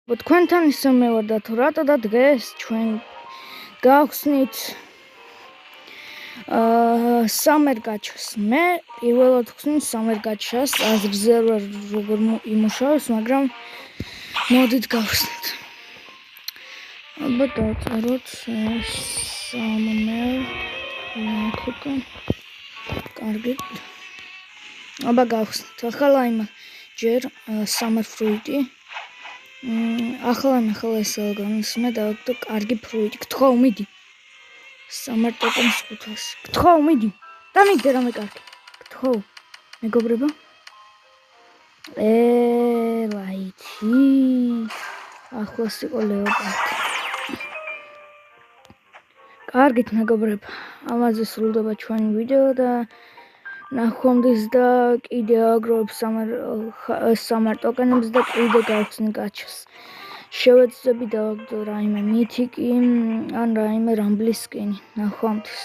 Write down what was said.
თქვენთან ისე მე ვარ და თუ რატო და დღეს ჩვენ გავხსნით Summer Gacha-ს. მე პირველად ვხსნით Summer Gacha-ს, აზრზე როგორ იმუშავებს, მაგრამ მოდით გავხსნით. ალბათ დავწეროთ Summer Gacha. კარგი. აბა გავხსნით. ახლა იმ ჯერ Summer Fruit-ი. ახლა ეს ალგორითმი დავაგდო კარგი ფრუიტი. გთხოვ, მიდი. Summer Tokens ხუთას. გთხოვ, მიდი. დამიგდე რამე კარგი. გთხოვ. მეგობრებო. ლაითი. ახლოს იყო ლეოპარდი. კარგით მეგობრებო. ამაზე სრულდება ჩვენი ვიდეო და ნახვამდის და კიდე აგროვებ Summer Tokens და კიდე გავხსნი Gacha-ს. შევეცდები დავაგდო რაიმე მითიკი ან რაიმე რამბლის სკინი. ნახვამდის.